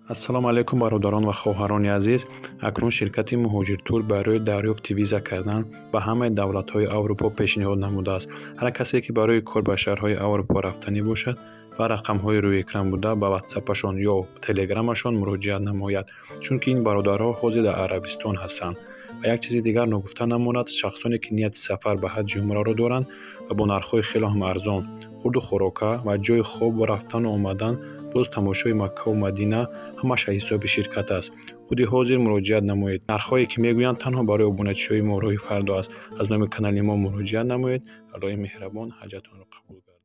ассалому алайкум бародарон ва хоҳарони азиз. Акнун ширкати Муҳоҷиртур барои дарёфти виза кардан ба ҳамаи давлатҳои Аврупо пешниҳод намудааст. Ҳар касе ки барои кор ба шаҳрҳои Аврупо рафтанӣ бошад ба рақамҳои рӯи экран буда ба ватсапашон ё телеграмашон муроҷиат намояд, чунки ин бародарҳо ҳозир дар Арабистон ҳастанд. ва як чизи дигар ногуфта намонад, шахсоне ки нияти сафар ба ҳаҷ умраро доранд ва бо нархҳои хеле ҳам арзон, хурду хӯрока ва ҷойи хоб ва рафтану омадан боз тамошои Макка ва Мадина ҳамаш аз ҳисоби ширкат аст. худи ҳозир муроҷиат намоед. нархҳое ки мегӯянд танҳо барои обуначиҳои мо роҳи фардо аст. аз номи канали мо муроҷиат намоед. аллоҳи меҳрабон ҳаҷатонро қабул гардад.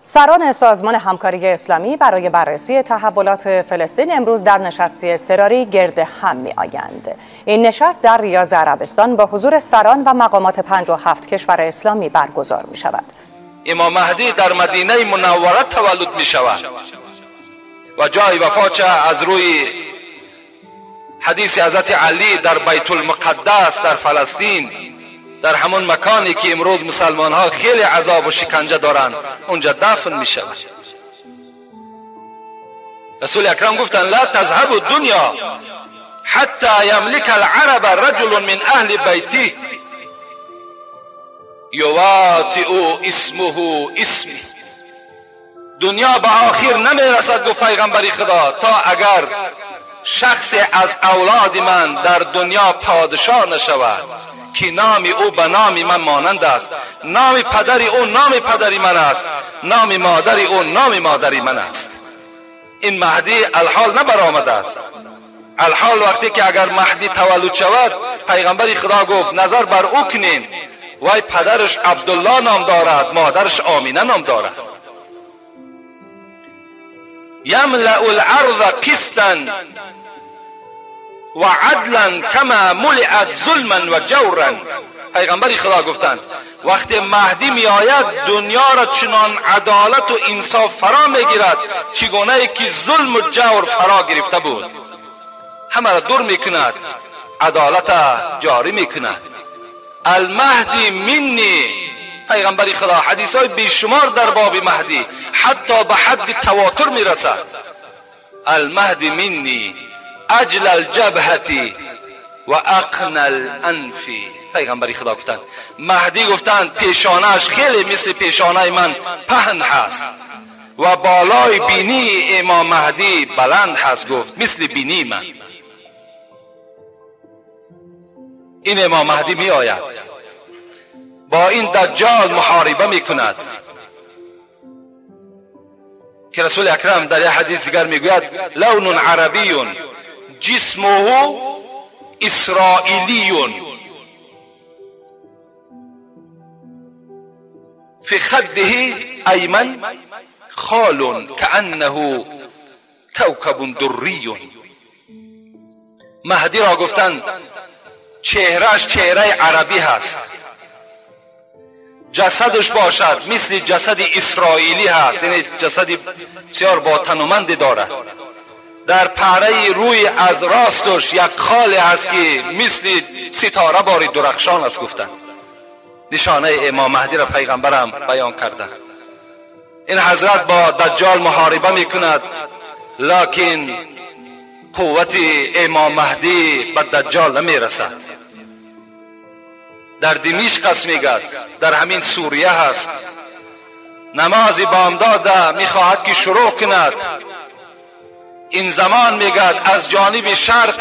سران سازمان همکاری اسلامی برای بررسی تحولات فلسطین امروز در نشستی اضطراری گرد هم می آیند. این نشست در ریاض عربستان با حضور سران و مقامات 57 کشور اسلامی برگزار می شود. امام مهدی در مدینه منوره تولد می شود و جای وفاتش از روی حدیث حضرت علی در بیت المقدس در فلسطین، در همون مکانی که امروز مسلمان ها خیلی عذاب و شکنجه دارند اونجا دفن می شود. رسول اکرم گفتن لا تذهب الدنیا حتی یملک العرب رجل من اهل بیتی یواطئ اسمه اسمی. دنیا به آخر نمی رسد گفت پیغمبر خدا تا اگر شخص از اولاد من در دنیا پادشاه نشود که نام او به نام من مانند است، نام پدر او نام پدری من است، نام مادر او نام مادری من است. این مهدی الحال نبرآمده است. الحال وقتی که اگر مهدی تولد شود پیغمبر خدا گفت نظر بر او کنین، وای پدرش عبدالله نام دارد، مادرش آمینه نام دارد. یملأ الارض قسطا و عدلا کما ملئت ظلما و جورا. پیغمبر خدا گفتند وقتی مهدی می آید دنیا را چنان عدالت و انصاف فرا می گیرد چگونه ای که ظلم و جور فرا گرفته بود، همه را دور می کند، عدالت جاری می کند. المهدی منی. پیغمبر خدا حدیث های بیشمار در باب مهدی حتی به حد تواتر می رسد. المهدی منی اجل الجبهتی و اقن الانفی. پیغمبر خدا گفتند مهدی گفتند پیشانه‌اش خیلی مثل پیشانه من پهن هست و بالای بینی امام مهدی بلند هست، گفت مثل بینی من. این امام مهدی می آید با این دجال محاربه می کند که رسول اکرم در یک حدیث دیگر می گوید لون عربی جسمه اسرائیلی فی خده ایمن خال کانه کوکب دری. مهدی را گفتند چهرهش چهره عربی هست، جسدش باشد مثل جسد اسرائیلی هست، یعنی جسد بسیار با تنومندی دارد. در پهره روی از راستش یک خال هست که مثل ستاره باری درخشان است. گفتند نشانه امام مهدی را پیغمبرم بیان کرده. این حضرت با دجال محاربه میکند، لکن قوت امام مهدی به دجال نمیرسد. در دمشق است میگد، در همین سوریه هست. نماز بامداد میخواهد که شروع کند. این زمان میگد از جانب شرق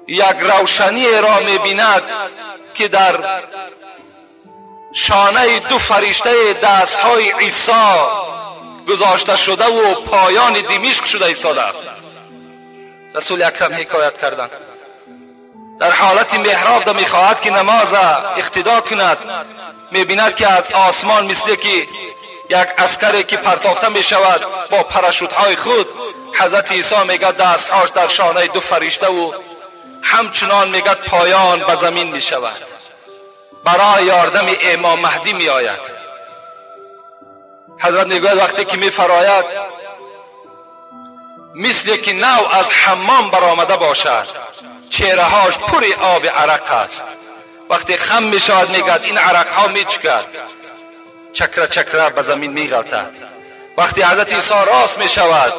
یک روشنی را میبیند که در شانه دو فرشته دستهای عیسی گذاشته شده و پایان دمشق شده ایستاده است. رسول اکرم حکایت کردند در حالت محراب ده میخواهد که نماز اقتدا کند، میبیند که از آسمان مثل که یک عسکری که پرتافته میشود با پاراشوت های خود، حضرت عیسی میگد دستهاش در شانه دو فرشته و همچنان میگد پایان به زمین میشود. برای یاردم امام مهدی میآید. حضرت میگوید وقتی که میفراید مثل که نو از حمام برآمده باشد، چهرهاش پر آب عرق است. وقتی خم میشود میگد این عرق ها میچکد، چکره چکره به زمین میغلطد. وقتی حضرت عیسی راست میشود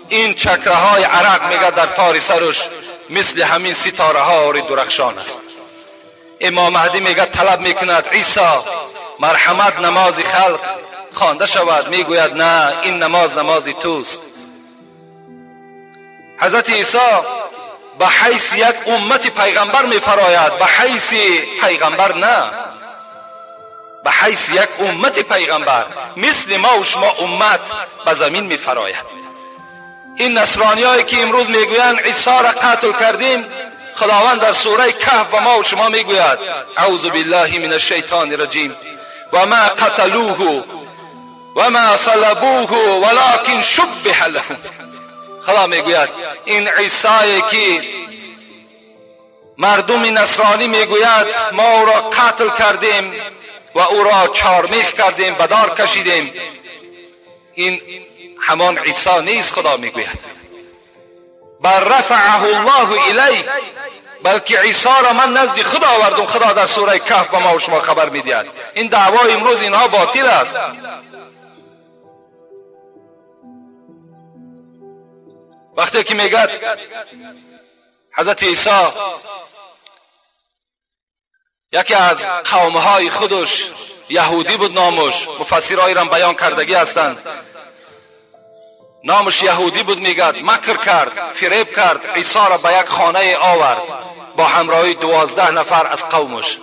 این چکره های عرق میگه در تار سرش مثل همین ستاره ها درخشان است. امام مهدی میگه طلب میکند عیسی مرحمت نماز خلق خوانده شود، میگوید نه این نماز توست. حضرت عیسی به حیث یک امت پیغمبر میفراید، به حیث پیغمبر نه، به حیث یک امت پیغمبر مثل ما و شما امت به زمین میفراید. این نصرانیایی که امروز میگویند عیسی را قتل کردیم، خداوند در سوره کهف به ما و شما میگوید اعوذ بالله من الشیطان الرجیم و ما قتلوه و ما صلبوه ولکن شبه لهم. خدا میگوید این عیسی که مردم نصرانی میگوید ما او را قتل کردیم و او را چارمیخ کردیم، به دار کشیدیم، این همان عیسی نیست. خدا میگوید بل رفعه الله الیه، بلکه عیسی را من نزد خدا آوردم. خدا در سوره کهف و ما و شما خبر میدهد. این دعوای امروز اینها باطل است. وقتی که میگه حضرت عیسی یکی از قومهای خودش یهودی بود، نامش مفسرای را بیان کردگی هستند، نامش یهودی بود، میگد مکر کرد، فریب کرد، عیسی را به یک خانه آورد با همراهی 12 نفر از قومش.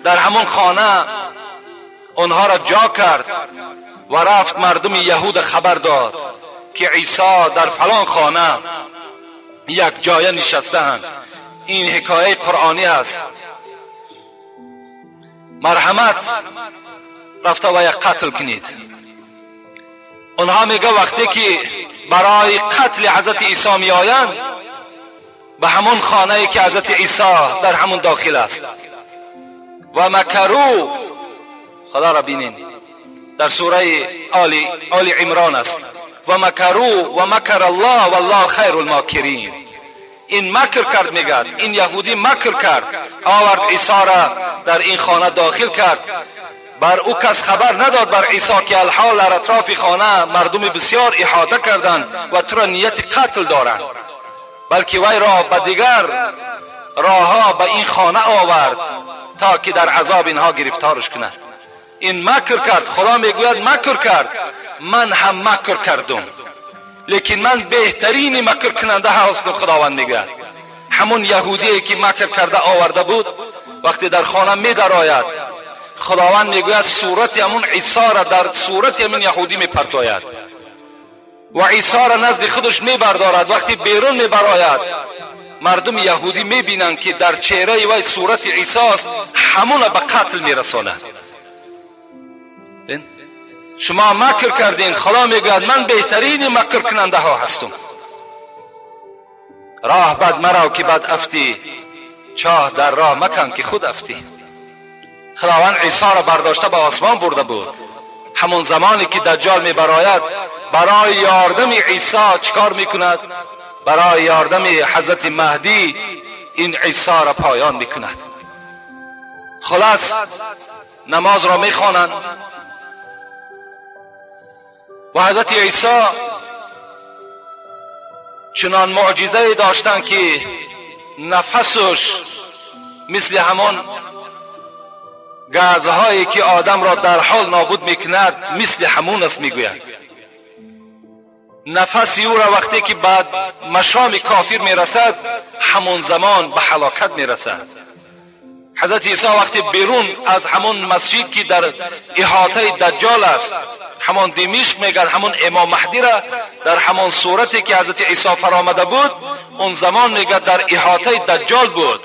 در همون خانه اونها را جا کرد و رفت مردم یهود خبر داد که عیسی در فلان خانه یک جای نشستند. این حکایه قرآنی است. مرحمت رفته و یک قتل کنید. اونها میگه وقتی که برای قتل حضرت عیسی می آیند به همون خانه که حضرت عیسی در همون داخل است و مکرو، خدا را بینین در سوره آل عمران است، و مکرو و مکر الله والله خیر الماکرین. این مکر کرد، میگد این یهودی مکر کرد، آورد عیسی را در این خانه داخل کرد. بر او کس خبر نداد بر عیسی که الحال در اطراف خانه مردم بسیار احاطه کردند و تو را نیت قتل دارند، بلکه وی را به دیگر راهها به این خانه آورد تا که در عذاب اینها گرفتارش کند. این مکر کرد. خدا میگوید مکر کرد، من هم مکر کردم، لیکن من بهترین مکر کننده هستم. خداوند میگه همون یهودی که مکر کرده آورده بود وقتی در خانه می درآید، خداوند میگوید صورت همون عیسی را در صورت همون یهودی میپرتاید و عیسی را نزد خودش میبردارد. وقتی بیرون میبراید مردم یهودی میبینند که در چهره وی صورت عیسی است، همون به قتل میرساند. شما مکر کردین. خدا میگوید من بهترین مکر کننده ها هستم. راه بد مرو که بد افتی، چاه در راه مکن که خود افتی. خداوند عیسی را برداشته به آسمان برده بود. همون زمانی که دجال میبراید برای یاردم عیسی چیکار میکند؟ برای یاردم حضرت مهدی این عیسی را پایان میکند. خلاص نماز را میخوانند و حضرت عیسی چنان معجزه داشتن که نفسش مثل همان گازهایی که آدم را در حال نابود میکند مثل همون است. میگوید نفسی او را وقتی که بعد مشام کافر میرسد همون زمان به هلاکت میرسد. حضرت عیسی وقتی بیرون از همون مسجد که در احاطه دجال است، همون دمشق میگن، همون امام مهدی را در همون صورتی که حضرت عیسی فرامده بود اون زمان میگه در احاطه دجال بود.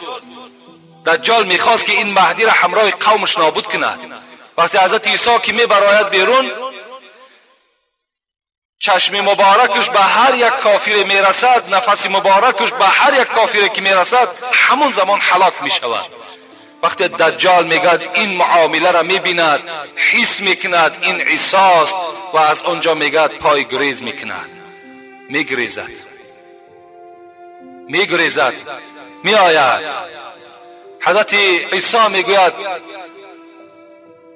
دجال میخواست که این مهدی را همراه قومش نابود کند. وقتی حضرت عیسی که میبراید بیرون، چشم مبارکش به هر یک کافر میرسد، نفس مبارکش به هر یک کافر که میرسد همون زمان هلاک میشود. وقتی دجال میگد این معامله را میبیند، حس میکند این عیسی است و از اونجا میگد پای گریز میکند، میگریزد میآید. حضرت عیسی میگوید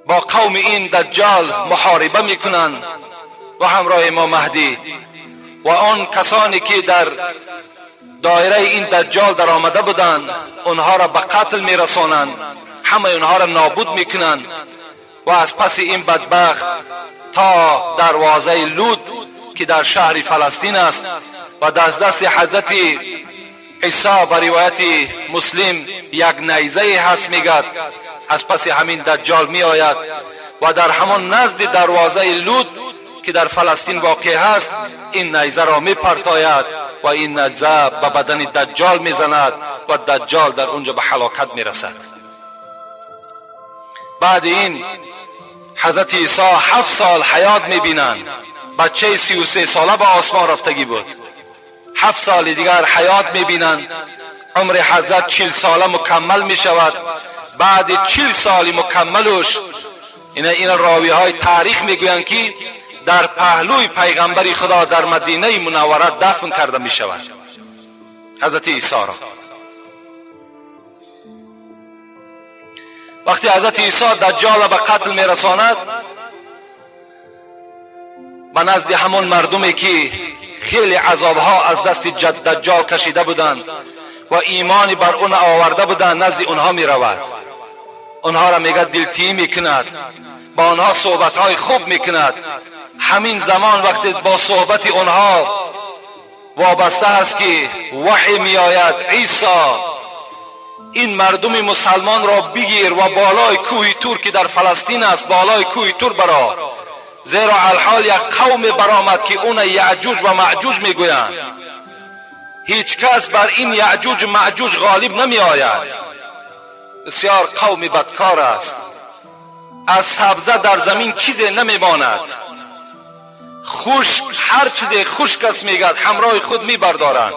با قوم این دجال محاربه میکنند و همراه امام مهدی و آن کسانی که در دایره این دجال در آمده بودند اونها را به قتل میرسانند، همه اونها را نابود میکنند و از پس این بدبخت تا دروازه لود که در شهر فلسطین است و دست حضرت عیسی به روایت مسلم یک نیزه هست میگد، از پس همین دجال می آید و در همان نزد دروازه لود که در فلسطین واقع هست این نیزه را می پرتاید و این نیزه به بدن دجال می زند و دجال در اونجا به هلاکت می رسد. بعد این حضرت عیسی 7 سال حیات می بینند. بچه 33 ساله به آسمان رفتگی بود. 7 سال دیگر حیات می بینند. عمر حضرت 40 ساله مکمل می شود. بعد 40 سال مکملش این راوی های تاریخ می گویند که در پهلوی پیغمبر خدا در مدینه منوره دفن کرده می شود حضرت عیسی را. وقتی حضرت عیسی دجال به قتل می رساند به نزد همون مردمی که خیلی عذابها از دست دجال کشیده بودند و ایمانی بر اون آورده بودند نزد اونها می رود. اونها را میگه دلتیی میکند، با اونها صحبتهای خوب میکند. همین زمان وقتی با صحبت اونها وابسته است که وحی میآید عیسی این مردم مسلمان را بگیر و بالای کوه تور که در فلسطین است بالای کوه تور برا، زیرا الحال یک قوم برآمد که اون یعجوج و معجوج میگویند. هیچ کس بر این یعجوج و معجوج غالب نمی آید. بسیار قوم بدکار است. از سبزه در زمین چیزی نمی ماند. خشک هر چیز خشک است میگد همراه خود می بردارند.